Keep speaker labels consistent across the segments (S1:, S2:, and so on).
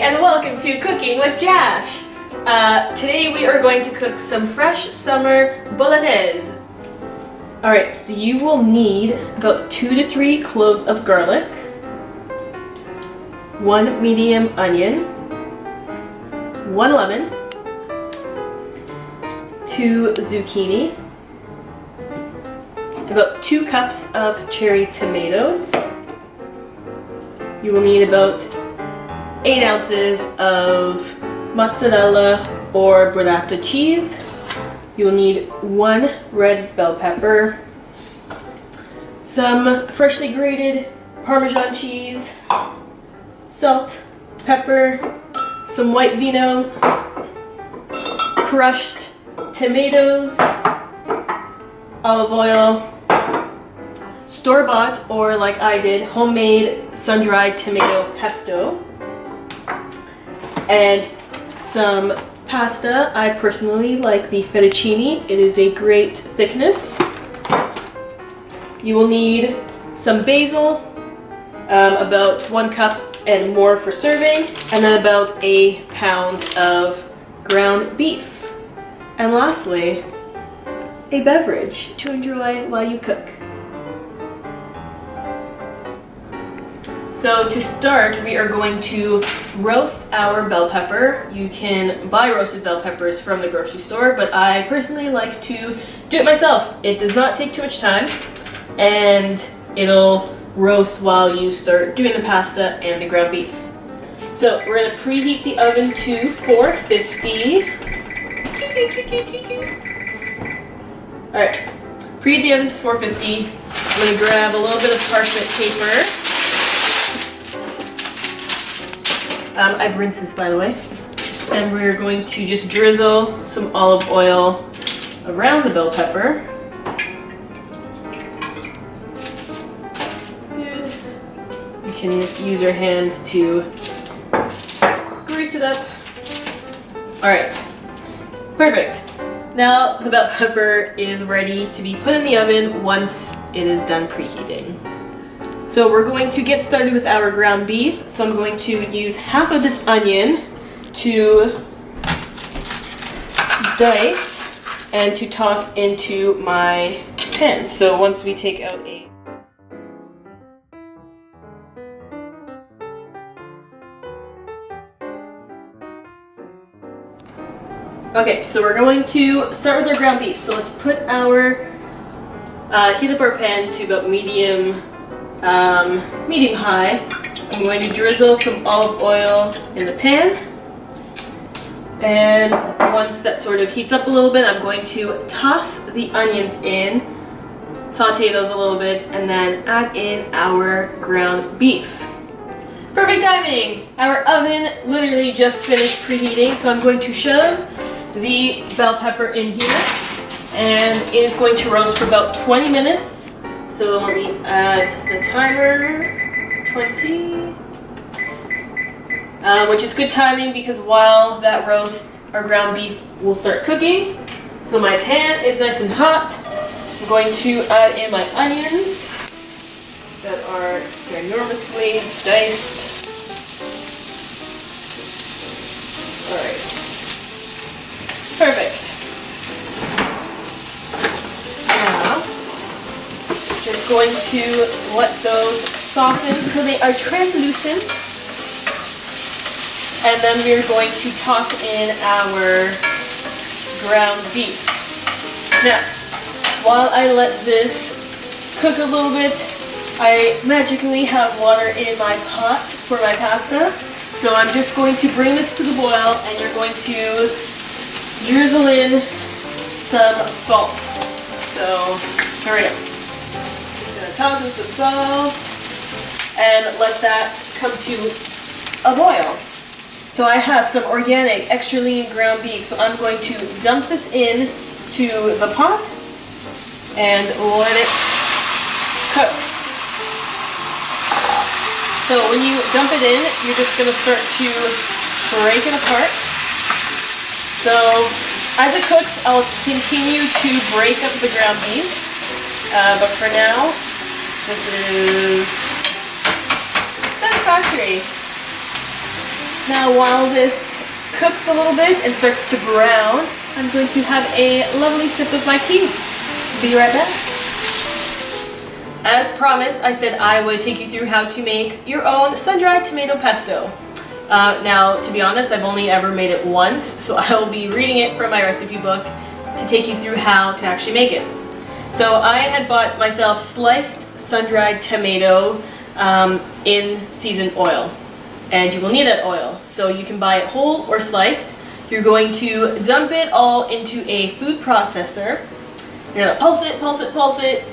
S1: and welcome to Cooking with Jash. Today we are going to cook some fresh summer Bolognese. Alright, so you will need about 2 to 3 cloves of garlic, 1 medium onion, 1 lemon, 2 zucchini, about 2 cups of cherry tomatoes. You will need about 8 ounces of mozzarella or burrata cheese. You will need 1 red bell pepper, some freshly grated Parmesan cheese, salt, pepper, some white vino, crushed tomatoes, olive oil, store-bought, or like I did, homemade sun-dried tomato pesto, and some pasta. I personally like the fettuccine. It is a great thickness. You will need some basil, about 1 cup and more for serving, and then about a pound of ground beef. And lastly, a beverage to enjoy while you cook. So to start, we are going to roast our bell pepper. You can buy roasted bell peppers from the grocery store, but I personally like to do it myself. It does not take too much time, and it'll roast while you start doing the pasta and the ground beef. So we're going to preheat the oven to 450. Alright, preheat the oven to 450. I'm going to grab a little bit of parchment paper. I've rinsed this, by the way. And we're going to just drizzle some olive oil around the bell pepper. Good. You can use your hands to grease it up. Alright, perfect. Now the bell pepper is ready to be put in the oven once it is done preheating. So we're going to get started with our ground beef. So I'm going to use half of this onion to dice and to toss into my pan. So once we take out a Okay, so we're going to start with our ground beef. So let's put our, heat up our pan to about medium high. I'm going to drizzle some olive oil in the pan. And once that sort of heats up a little bit, I'm going to toss the onions in, saute those a little bit, and then add in our ground beef. Perfect timing! Our oven literally just finished preheating, so I'm going to shove the bell pepper in here, and it is going to roast for about 20 minutes. So let me add the timer, 20, which is good timing because while that roasts, our ground beef will start cooking. So my pan is nice and hot. I'm going to add in my onions that are enormously diced. Alright. Perfect. Now, just going to let those soften so they are translucent. And then we're going to toss in our ground beef. Now, while I let this cook a little bit, I magically have water in my pot for my pasta. So I'm just going to bring this to the boil, and you're going to drizzle in some salt. So, here we go. Just gonna toss in some salt and let that come to a boil. So I have some organic, extra lean ground beef. So I'm going to dump this in to the pot and let it cook. So when you dump it in, you're just gonna start to break it apart. So as it cooks, I'll continue to break up the ground beef, but for now, this is satisfactory. Now while this cooks a little bit and starts to brown, I'm going to have a lovely sip of my tea. Be right back. As promised, I said I would take you through how to make your own sun-dried tomato pesto. Now, to be honest, I've only ever made it once, so I will be reading it from my recipe book to take you through how to actually make it. So I had bought myself sliced sun-dried tomato in seasoned oil, and you will need that oil. So you can buy it whole or sliced. You're going to dump it all into a food processor. You're gonna pulse it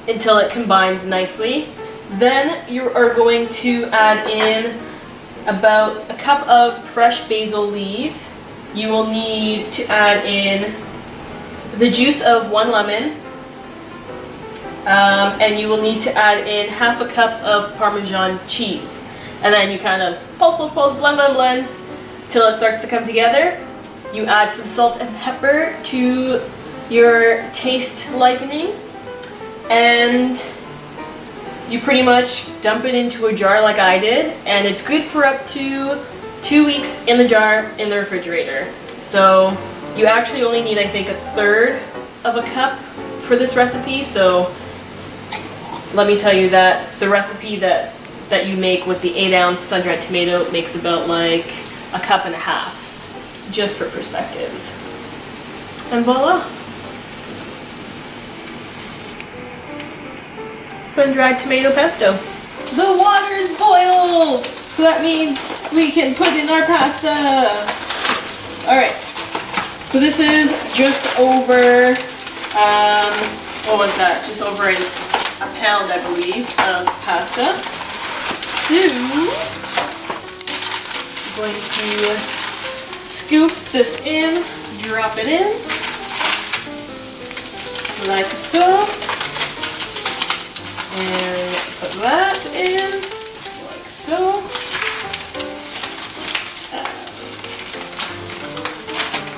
S1: until it combines nicely. Then you are going to add in about a cup of fresh basil leaves. You will need to add in the juice of 1 lemon, and you will need to add in half a cup of Parmesan cheese. And then you kind of pulse, blend till it starts to come together. You add some salt and pepper to your taste liking, and you pretty much dump it into a jar like I did, and it's good for up to 2 weeks in the jar in the refrigerator. So you actually only need, I think, 1/3 of a cup for this recipe. So let me tell you that the recipe that you make with the 8-ounce sun-dried tomato makes about like 1.5 cups, just for perspective. And voila! Sun-dried tomato pesto. The water is boiled! So that means we can put in our pasta. Alright, so this is just over, what was that? Just over a pound, I believe, of pasta. So, I'm going to scoop this in, drop it in, like so. And put that in, like so.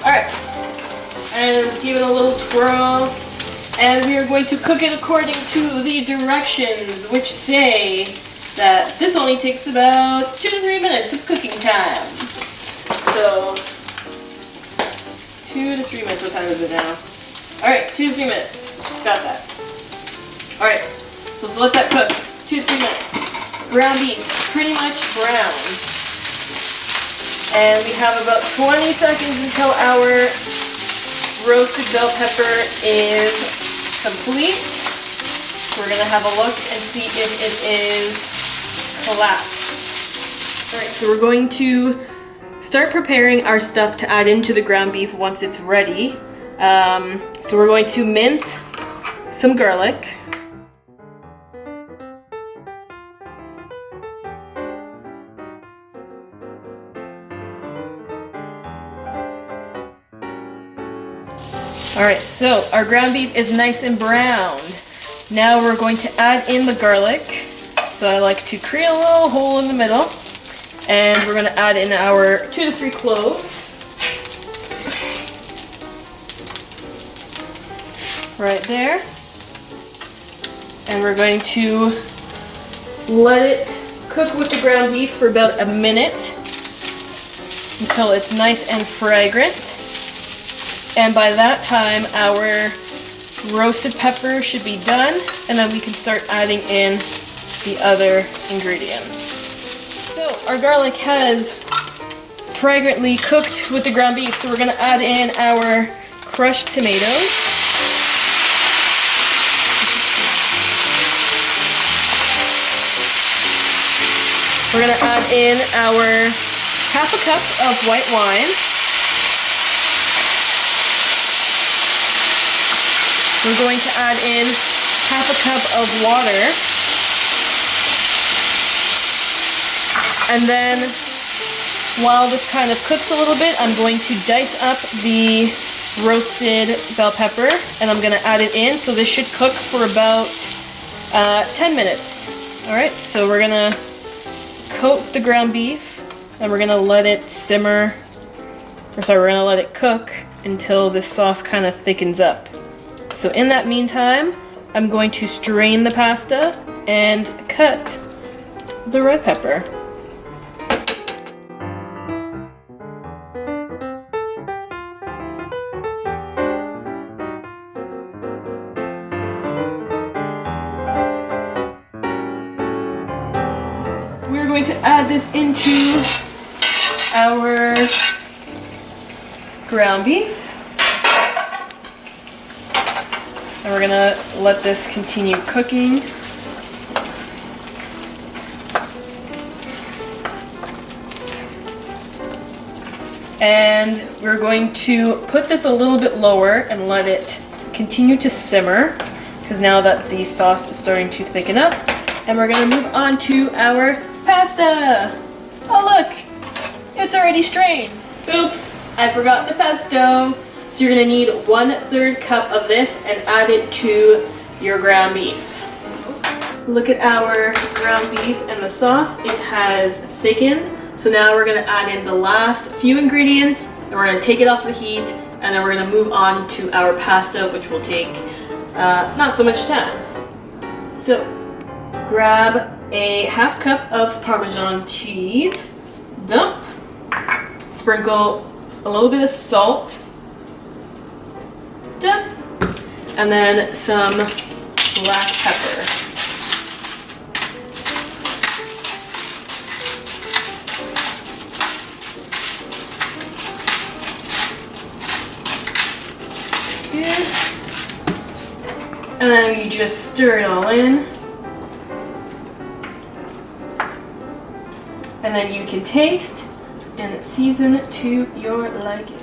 S1: Alright, and give it a little twirl. And we are going to cook it according to the directions, which say that this only takes about 2 to 3 minutes of cooking time. So, 2 to 3 minutes. What time is it now? Alright, 2 to 3 minutes. Got that. Alright. So let's let that cook 2 to 3 minutes. Ground beef, pretty much brown. And we have about 20 seconds until our roasted bell pepper is complete. We're gonna have a look and see if it is collapsed. Alright, so we're going to start preparing our stuff to add into the ground beef once it's ready. So we're going to mince some garlic. Alright, so our ground beef is nice and browned. Now we're going to add in the garlic. So I like to create a little hole in the middle. And we're going to add in our 2 to 3 cloves. Right there. And we're going to let it cook with the ground beef for about a minute until it's nice and fragrant. And by that time, our roasted pepper should be done, and then we can start adding in the other ingredients. So our garlic has fragrantly cooked with the ground beef, so we're going to add in our crushed tomatoes. We're going to add in our 1/2 cup of white wine. We're going to add in 1/2 cup of water. And then, while this kind of cooks a little bit, I'm going to dice up the roasted bell pepper, and I'm going to add it in. So this should cook for about 10 minutes. Alright, so we're going to coat the ground beef, and we're going to let it simmer, we're going to let it cook until this sauce kind of thickens up. So in that meantime, I'm going to strain the pasta and cut the red pepper. going to add this into our ground beef. And we're gonna let this continue cooking. And we're going to put this a little bit lower and let it continue to simmer, because now that the sauce is starting to thicken up. And we're gonna move on to our pasta. Oh look, it's already strained. Oops, I forgot the pesto. So you're gonna need 1/3 cup of this and add it to your ground beef. Look at our ground beef and the sauce. It has thickened. So now we're gonna add in the last few ingredients and we're gonna take it off the heat, and then we're gonna move on to our pasta, which will take not so much time. So grab a 1/2 cup of Parmesan cheese, dump, sprinkle a little bit of salt, dump, and then some black pepper. And then you just stir it all in. And then you can taste and season to your liking.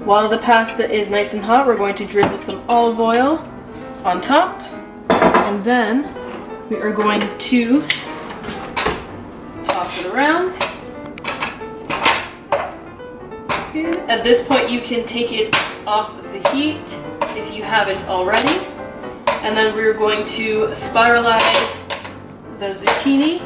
S1: While the pasta is nice and hot, we're going to drizzle some olive oil on top. And then we are going to toss it around. At this point, you can take it off the heat if you haven't already. And then we're going to spiralize the zucchini.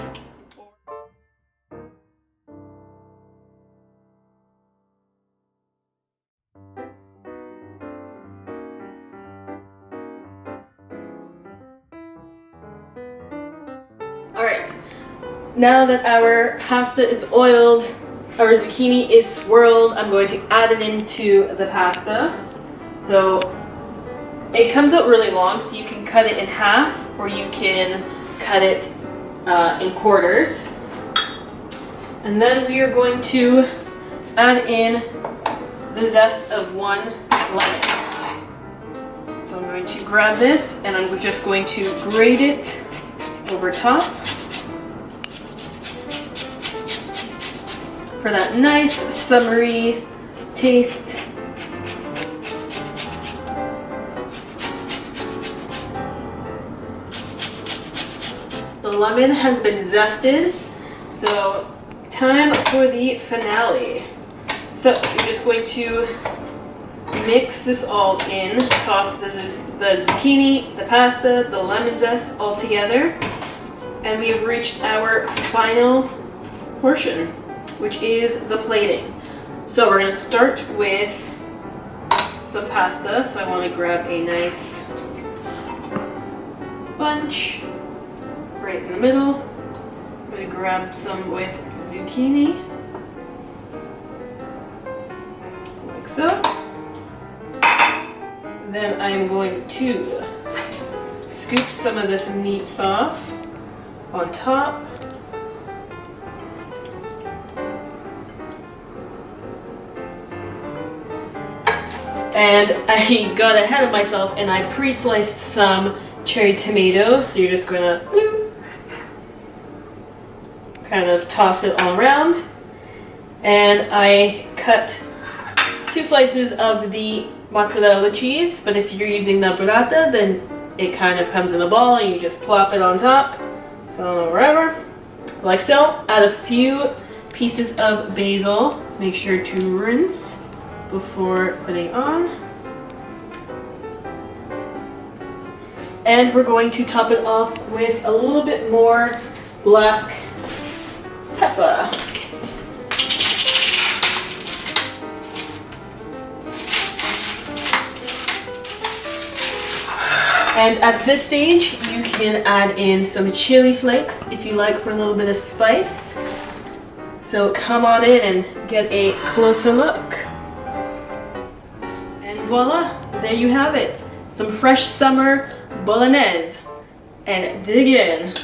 S1: Alright, now that our pasta is oiled, our zucchini is swirled, I'm going to add it into the pasta. So it comes out really long, so you can cut it in half or you can cut it in quarters. And then we are going to add in the zest of 1 lemon. So I'm going to grab this and I'm just going to grate it over top for that nice summery taste. The lemon has been zested, so time for the finale. So you're just going to mix this all in, toss the zucchini, the pasta, the lemon zest all together, and we have reached our final portion, which is the plating. So we're going to start with some pasta, so I want to grab a nice bunch right in the middle. I'm going to grab some with zucchini, like so. Then I'm going to scoop some of this meat sauce on top. And I got ahead of myself and I pre-sliced some cherry tomatoes, so you're just gonna kind of toss it all around. And I cut 2 slices of the mozzarella cheese, but if you're using the burrata, then it kind of comes in a ball and you just plop it on top. So wherever, like so. Add a few pieces of basil. Make sure to rinse before putting on. And we're going to top it off with a little bit more black pepper. And at this stage, you can add in some chili flakes if you like, for a little bit of spice. So come on in and get a closer look. And voila, there you have it. Some fresh summer Bolognese. And dig in.